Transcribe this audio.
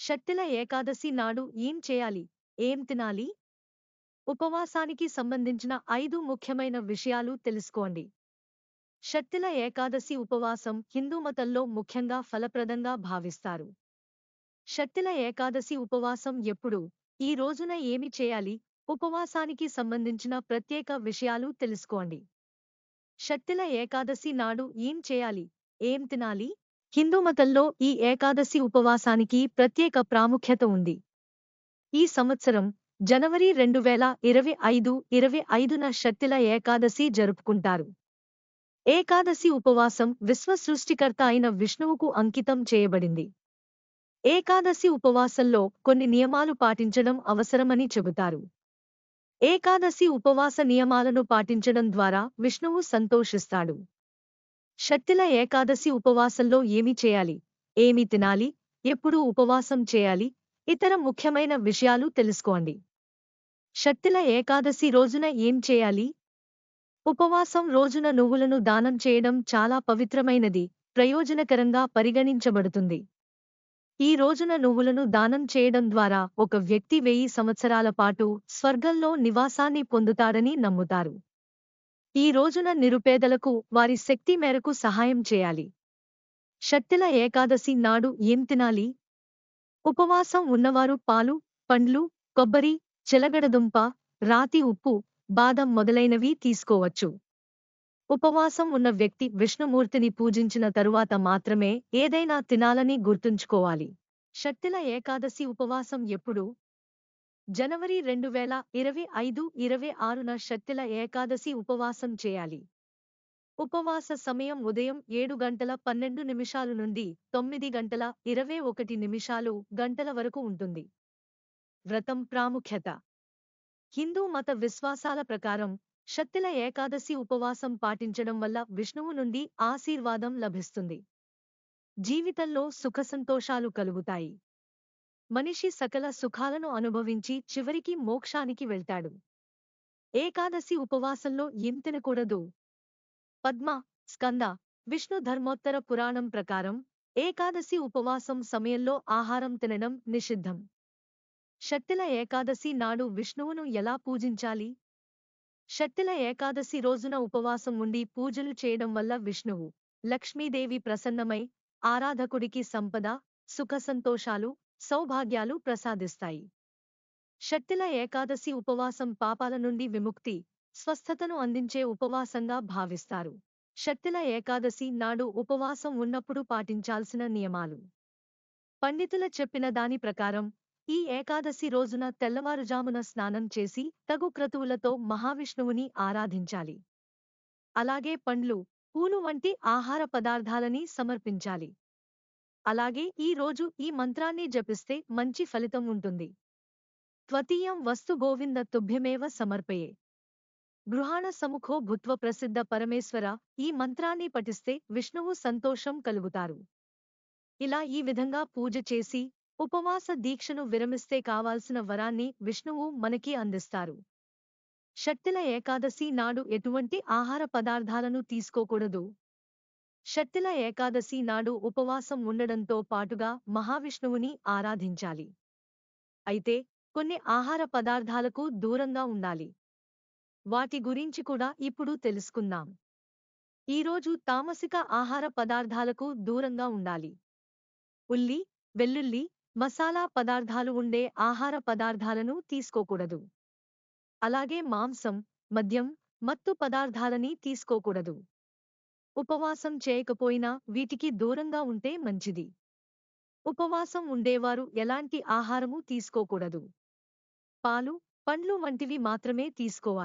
షట్టిల ఏకాదశి నాడు ఏం చేయాలి? ఏం తినాలి? ఉపవాసానికి సంబంధించిన 5 ముఖ్యమైన విషయాలు తెలుసుకోండి. షట్టిల ఏకాదశి ఉపవాసం హిందూ మతంలో ముఖ్యంగా ఫలప్రదంగా భావిస్తారు. షట్టిల ఏకాదశి ఉపవాసం ఎప్పుడు? ఈ రోజున ఏమి చేయాలి? ఉపవాసానికి సంబంధించిన ప్రత్యేక విషయాలు తెలుసుకోండి. షట్టిల ఏకాదశి నాడు ఏం చేయాలి? ఏం తినాలి? హిందూ మతంలో ఈ ఏకాదశి ఉపవాసానికి ప్రత్యేక ప్రాముఖ్యత ఉంది. ఈ సంవత్సరం జనవరి 2025న షట్టిల ఏకాదశి జరుపుకుంటారు. ఏకాదశి ఉపవాసం విశ్వ సృష్టికర్త అయిన విష్ణువుకు అంకితం చేయబడింది. ఏకాదశి ఉపవాసంలో కొన్ని నియమాలు పాటించడం అవసరమని చెబుతారు. ఏకాదశి ఉపవాస నియమాలను పాటించడం ద్వారా విష్ణువు సంతోషిస్తాడు. షట్టిల ఏకాదశి ఉపవాసంలో ఏమి చేయాలి? ఏమి తినాలి? ఎప్పుడు ఉపవాసం చేయాలి? ఇతర ముఖ్యమైన విషయాలు తెలుసుకోండి. షట్టిల ఏకాదశి రోజున ఏం చేయాలి? ఉపవాసం రోజున నువ్వులను దానం చేయడం చాలా పవిత్రమైనది, ప్రయోజనకరంగా పరిగణించబడుతుంది. ఈ రోజున నువ్వులను దానం చేయడం ద్వారా ఒక వ్యక్తి 1000 సంవత్సరాల పాటు స్వర్గంలో నివాసాన్ని పొందుతాడని నమ్ముతారు. ఈ రోజున నిరుపేదలకు వారి శక్తి మేరకు సహాయం చేయాలి. షట్టిల ఏకాదశి నాడు ఏం తినాలి? ఉపవాసం ఉన్నవారు పాలు, పండ్లు, కొబ్బరి, చిలగడదుంప, రాతి ఉప్పు, బాదం మొదలైనవి తీసుకోవచ్చు. ఉపవాసం ఉన్న వ్యక్తి విష్ణుమూర్తిని పూజించిన తరువాత మాత్రమే ఏదైనా తినాలని గుర్తుంచుకోవాలి. షట్టిల ఏకాదశి ఉపవాసం ఎప్పుడు? జనవరి 2025-26న షట్టిల ఏకాదశి ఉపవాసం చేయాలి. ఉపవాస సమయం ఉదయం 7:12 నుండి 9:21 గంటల వరకు ఉంటుంది. వ్రతం ప్రాముఖ్యత. హిందూ మత విశ్వాసాల ప్రకారం షట్టిల ఏకాదశి ఉపవాసం పాటించడం వల్ల విష్ణువు నుండి ఆశీర్వాదం లభిస్తుంది. జీవితంలో సుఖసంతోషాలు కలుగుతాయి. మనిషి సకల సుఖాలను అనుభవించి చివరికి మోక్షానికి వెళ్తాడు. ఏకాదశి ఉపవాసంలో ఏం తినకూడదు? పద్మ, స్కంద, విష్ణు ధర్మోత్తర పురాణం ప్రకారం ఏకాదశి ఉపవాసం సమయంలో ఆహారం తినడం నిషిద్ధం. షట్టిల ఏకాదశి నాడు విష్ణువును ఎలా పూజించాలి? షట్టిల ఏకాదశి రోజున ఉపవాసం ఉండి పూజలు చేయడం వల్ల విష్ణువు, లక్ష్మీదేవి ప్రసన్నమై ఆరాధకుడికి సంపద, సుఖసంతోషాలు, సౌభాగ్యాలు ప్రసాదిస్తాయి. షట్టిల ఏకాదశి ఉపవాసం పాపాల నుండి విముక్తి, స్వస్థతను అందించే ఉపవాసంగా భావిస్తారు. షట్టిల ఏకాదశి నాడు ఉపవాసం ఉన్నప్పుడు పాటించాల్సిన నియమాలు. పండితుల చెప్పిన దాని ప్రకారం ఈ ఏకాదశి రోజున తెల్లవారుజామున స్నానం చేసి తగు క్రతువులతో మహావిష్ణువుని ఆరాధించాలి. అలాగే పండ్లు, పూలు వంటి ఆహార పదార్థాలని సమర్పించాలి. అలాగే ఈ రోజు ఈ మంత్రాన్ని జపిస్తే మంచి ఫలితం ఉంటుంది. త్వతీయం వస్తు గోవింద తుభ్యమేవ సమర్పయే. గృహాణ సముఖో భూత్వ ప్రసిద్ధ పరమేశ్వర. ఈ మంత్రాన్ని పఠిస్తే విష్ణువు సంతోషం కలుగుతారు. ఇలా ఈ విధంగా పూజ చేసి ఉపవాస దీక్షను విరమిస్తే కావాల్సిన వరాన్ని విష్ణువు మనకి అందిస్తారు. షట్టిల ఏకాదశి నాడు ఎటువంటి ఆహార పదార్థాలను తీసుకోకూడదు. షట్టిల ఏకాదశి నాడు ఉపవాసం ఉండడంతో పాటుగా మహావిష్ణువుని ఆరాధించాలి. అయితే కొన్ని ఆహార పదార్థాలకు దూరంగా ఉండాలి. వాటి గురించి కూడా ఇప్పుడు తెలుసుకుందాం. ఈరోజు తామసిక ఆహార పదార్థాలకు దూరంగా ఉండాలి. ఉల్లి, వెల్లుల్లి, మసాలా పదార్థాలు ఉండే ఆహార పదార్థాలను తీసుకోకూడదు. అలాగే మాంసం, మద్యం, మత్తు పదార్థాలని తీసుకోకూడదు. ఉపవాసం చేయకపోయినా వీటికి దూరంగా ఉంటే మంచిది. ఉపవాసం ఉండేవారు ఎలాంటి ఆహారము తీసుకోకూడదు. పాలు, పండ్లు వంటివి మాత్రమే తీసుకోవాలి.